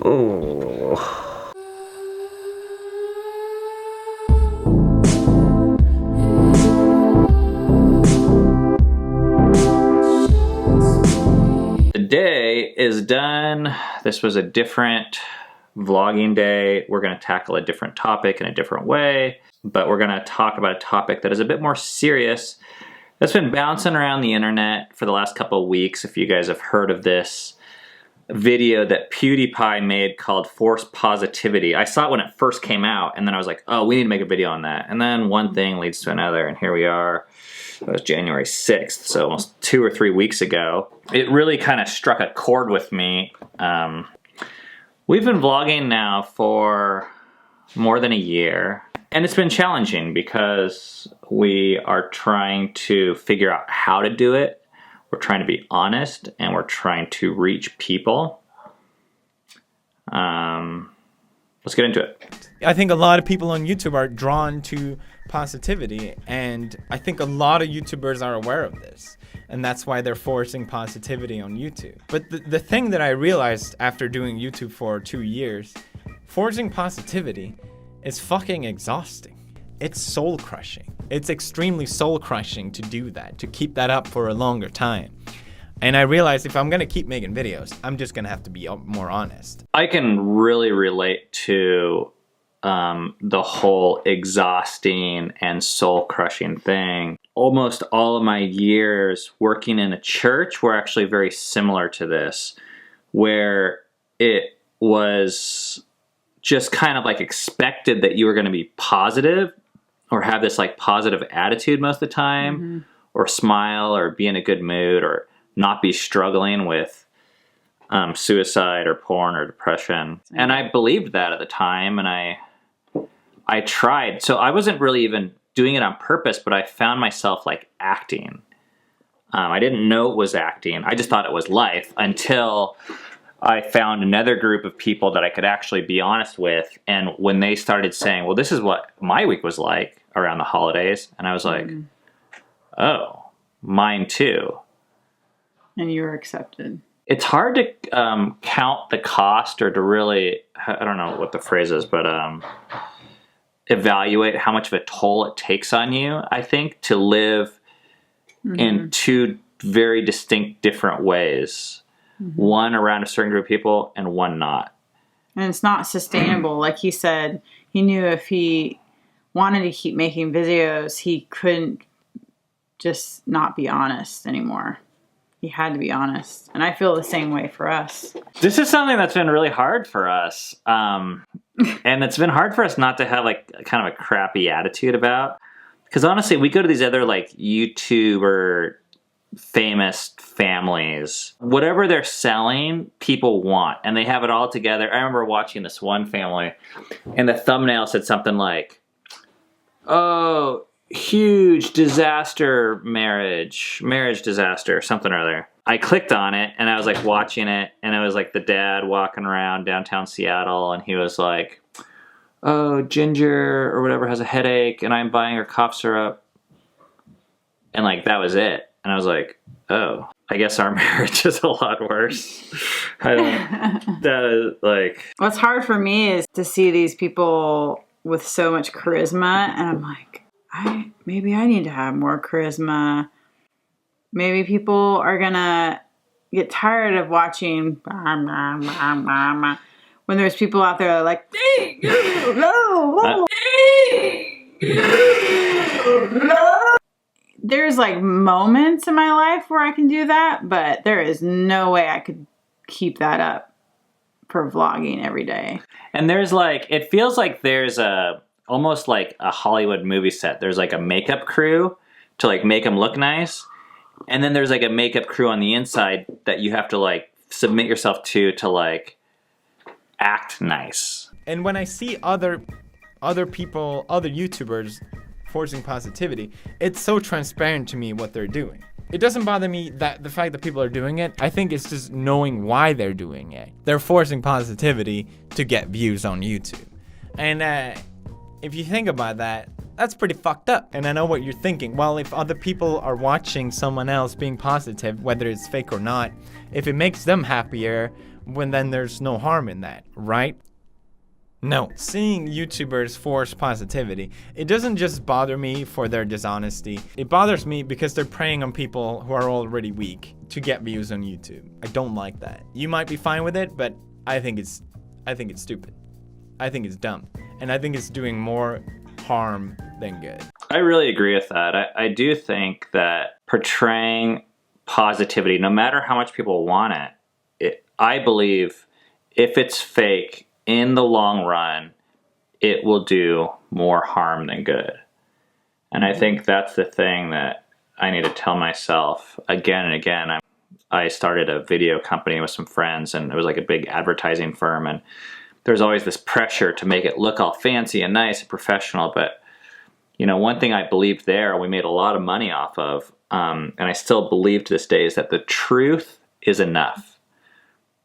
Oh. The day is done. This was a different vlogging day. We're going to tackle a different topic in a different way, but we're going to talk about a topic that is a bit more serious that's been bouncing around the internet for the last couple of weeks. If you guys have heard of this video that PewDiePie made called Force Positivity. I saw it when it first came out, and then I was like, oh, we need to make a video on that. And then one thing leads to another, and here we are. It was January 6th, so almost 2 or 3 weeks ago. It really kind of struck a chord with me. We've been vlogging now for more than a year, and it's been challenging because we are trying to figure out how to do it. We're trying to be honest, and we're trying to reach people. Let's get into it. I think a lot of people on YouTube are drawn to positivity, and I think a lot of YouTubers are aware of this, and that's why they're forcing positivity on YouTube. But the thing that I realized after doing YouTube for 2 years, forcing positivity is fucking exhausting. It's soul crushing. It's extremely soul crushing to do that, to keep that up for a longer time. And I realized if I'm gonna keep making videos, I'm just gonna have to be more honest. I can really relate to the whole exhausting and soul crushing thing. Almost all of my years working in a church were actually very similar to this, where it was just kind of like expected that you were gonna be positive or have this like positive attitude most of the time, or smile, or be in a good mood, or not be struggling with suicide or porn or depression. And I believed that at the time, and I tried. So I wasn't really even doing it on purpose, but I found myself like acting. I didn't know it was acting. I just thought it was life until I found another group of people that I could actually be honest with. And when they started saying, well, this is what my week was like around the holidays. And I was like, oh, mine too. And you were accepted. It's hard to count the cost, or to really, I don't know what the phrase is, but evaluate how much of a toll it takes on you, I think, to live in two very distinct different ways. One around a certain group of people and one not. And it's not sustainable. Like he said, he knew if he wanted to keep making videos, he couldn't just not be honest anymore. He had to be honest. And I feel the same way for us. This is something that's been really hard for us. And it's been hard for us not to have like kind of a crappy attitude about. Because honestly, we go to these other like YouTuber famous families. Whatever they're selling, people want. And they have it all together. I remember watching this one family, and the thumbnail said something like, oh, huge disaster marriage disaster, something or other. I clicked on it, and I was like watching it, and it was like the dad walking around downtown Seattle, and he was like, oh, Ginger or whatever has a headache, and I'm buying her cough syrup. And like, that was it. And I was like, oh, I guess our marriage is a lot worse. That is like... What's hard for me is to see these people with so much charisma, and I'm like, maybe I need to have more charisma. Maybe people are gonna get tired of watching when there's people out there that are like, there's like moments in my life where I can do that, but there is no way I could keep that up for vlogging every day. And there's like, it feels like there's almost like a Hollywood movie set. There's like a makeup crew to like make them look nice. And then there's like a makeup crew on the inside that you have to like submit yourself to like act nice. And when I see other people, other YouTubers forcing positivity, it's so transparent to me what they're doing. It doesn't bother me that the fact that people are doing it. I think it's just knowing why they're doing it. They're forcing positivity to get views on YouTube. And if you think about that, that's pretty fucked up. And I know what you're thinking. Well, if other people are watching someone else being positive, whether it's fake or not, if it makes them happier, when then there's no harm in that, right? No. Seeing YouTubers force positivity, it doesn't just bother me for their dishonesty. It bothers me because they're preying on people who are already weak to get views on YouTube. I don't like that. You might be fine with it, but I think it's stupid. I think it's dumb. And I think it's doing more harm than good. I really agree with that. I do think that portraying positivity, no matter how much people want it, I believe if it's fake, in the long run, it will do more harm than good. And I think that's the thing that I need to tell myself again and again. I started a video company with some friends, and it was like a big advertising firm, and there's always this pressure to make it look all fancy and nice and professional. But you know, one thing I believed there, we made a lot of money off of, and I still believe to this day, is that the truth is enough.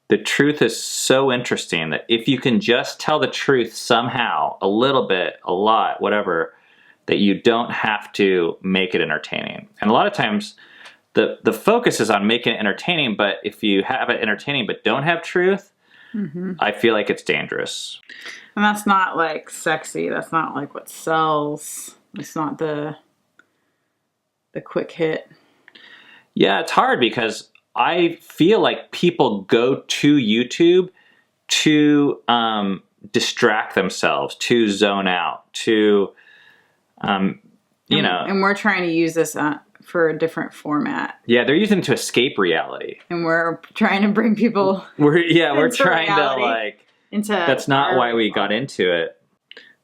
The truth is so interesting that if you can just tell the truth somehow, a little bit, a lot, whatever, that you don't have to make it entertaining. And a lot of times the focus is on making it entertaining, but if you have it entertaining but don't have truth, I feel like it's dangerous. And that's not like sexy. That's not like what sells. It's not the quick hit. Yeah, it's hard because I feel like people go to YouTube to distract themselves, to zone out, to, you know. And we're trying to use this for a different format. Yeah, they're using it to escape reality. And we're trying to bring people we're trying reality, to like, into that's not why we got into it.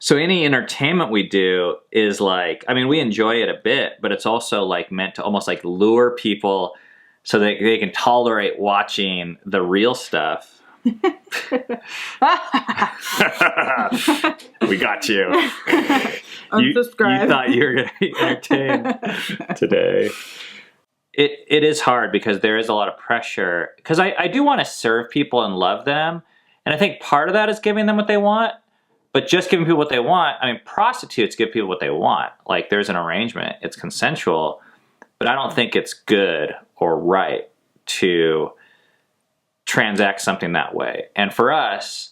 So any entertainment we do is like, I mean, we enjoy it a bit, but it's also like meant to almost like lure people so that they can tolerate watching the real stuff. We got you. Unsubscribe. You thought you were going to be entertained today. It is hard because there is a lot of pressure. Because I do want to serve people and love them. And I think part of that is giving them what they want. But just giving people what they want, I mean, prostitutes give people what they want. Like, there's an arrangement. It's consensual. But I don't think it's good or right to transact something that way. And for us,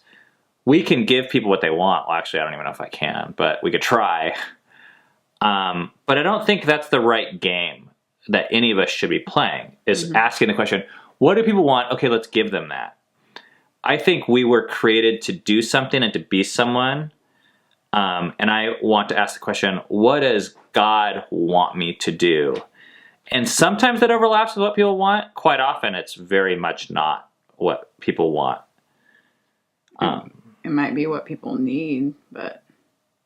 we can give people what they want. Well, actually, I don't even know if I can, but we could try. But I don't think that's the right game that any of us should be playing, is asking the question, what do people want? Okay, let's give them that. I think we were created to do something and to be someone. And I want to ask the question, what does God want me to do? And sometimes that overlaps with what people want. Quite often, it's very much not what people want. It might be what people need, but...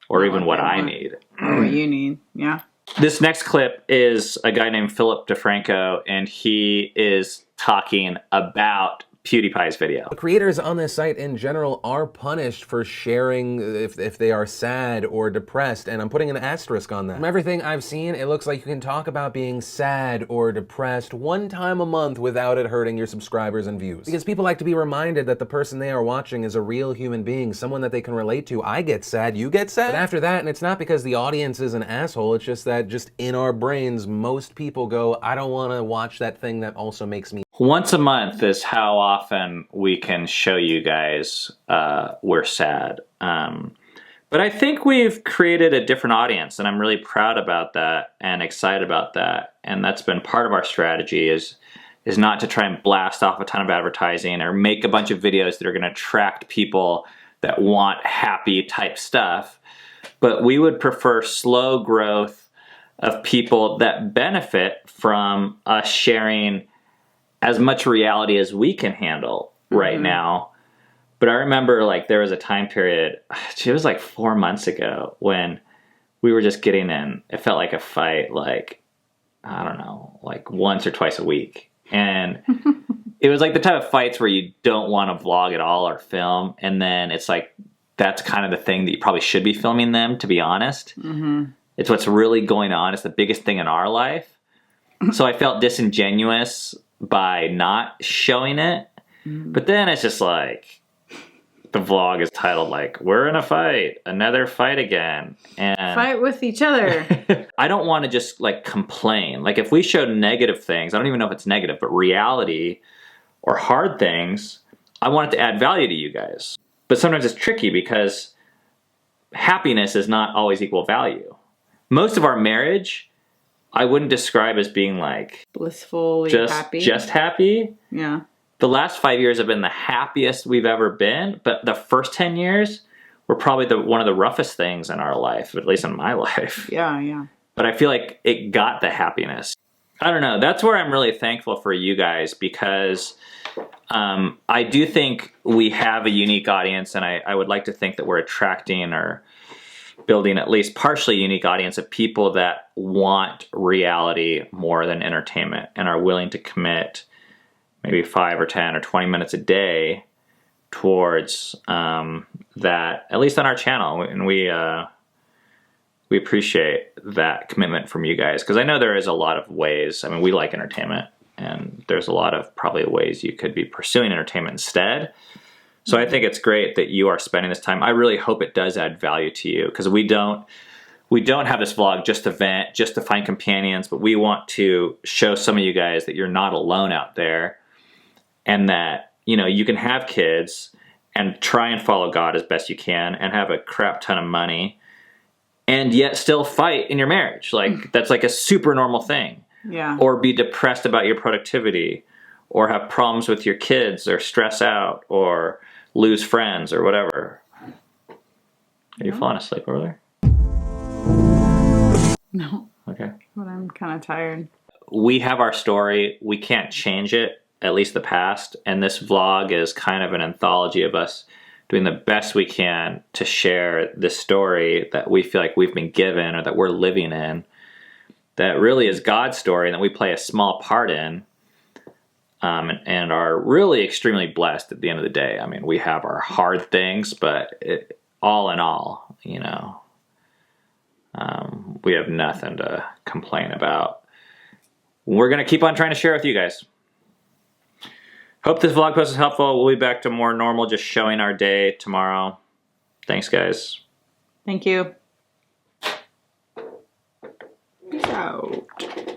Or even what I need. Or what you need, yeah. This next clip is a guy named Philip DeFranco, and he is talking about PewDiePie's video. Creators on this site in general are punished for sharing if they are sad or depressed, and I'm putting an asterisk on that. From everything I've seen, it looks like you can talk about being sad or depressed one time a month without it hurting your subscribers and views. Because people like to be reminded that the person they are watching is a real human being, someone that they can relate to. I get sad, you get sad. But after that, and it's not because the audience is an asshole, it's just that just in our brains, most people go, I don't want to watch that thing that also makes me. Once a month is how often we can show you guys we're sad. But I think we've created a different audience, and I'm really proud about that and excited about that. And that's been part of our strategy is not to try and blast off a ton of advertising or make a bunch of videos that are going to attract people that want happy type stuff. But we would prefer slow growth of people that benefit from us sharing as much reality as we can handle right now. But I remember like there was a time period, it was like 4 months ago, when we were just getting in, it felt like a fight, like, I don't know, like once or twice a week. And it was like the type of fights where you don't want to vlog at all or film. And then it's like, that's kind of the thing that you probably should be filming them, to be honest. It's what's really going on. It's the biggest thing in our life. So I felt disingenuous by not showing it. But then it's just like, the vlog is titled like, we're in a fight, another fight again. And fight with each other. I don't want to just like complain. Like if we show negative things, I don't even know if it's negative, but reality or hard things, I want it to add value to you guys. But sometimes it's tricky because happiness is not always equal value. Most of our marriage, I wouldn't describe as being like blissfully happy. Just happy. Yeah. The last 5 years have been the happiest we've ever been, but the first 10 years were probably one of the roughest things in our life, at least in my life. Yeah, yeah. But I feel like it got the happiness. I don't know. That's where I'm really thankful for you guys, because I do think we have a unique audience, and I would like to think that we're attracting or building at least partially unique audience of people that want reality more than entertainment and are willing to commit maybe 5 or 10 or 20 minutes a day towards that, at least on our channel. And we appreciate that commitment from you guys, because I know there is a lot of ways. I mean, we like entertainment, and there's a lot of probably ways you could be pursuing entertainment instead. So I think it's great that you are spending this time. I really hope it does add value to you, because we don't have this vlog just to vent, just to find companions, but we want to show some of you guys that you're not alone out there, and that, you know, you can have kids and try and follow God as best you can and have a crap ton of money and yet still fight in your marriage. Like, that's like a super normal thing. Yeah. Or be depressed about your productivity, or have problems with your kids, or stress out, or lose friends, or whatever. Are you falling asleep over there? No. Okay. But I'm kind of tired. We have our story. We can't change it, at least the past. And this vlog is kind of an anthology of us doing the best we can to share this story that we feel like we've been given, or that we're living in, that really is God's story and that we play a small part in, and are really extremely blessed at the end of the day. I mean, we have our hard things, but all in all, you know, we have nothing to complain about. We're going to keep on trying to share with you guys. Hope this vlog post is helpful. We'll be back to more normal, just showing our day tomorrow. Thanks, guys. Thank you. Peace out.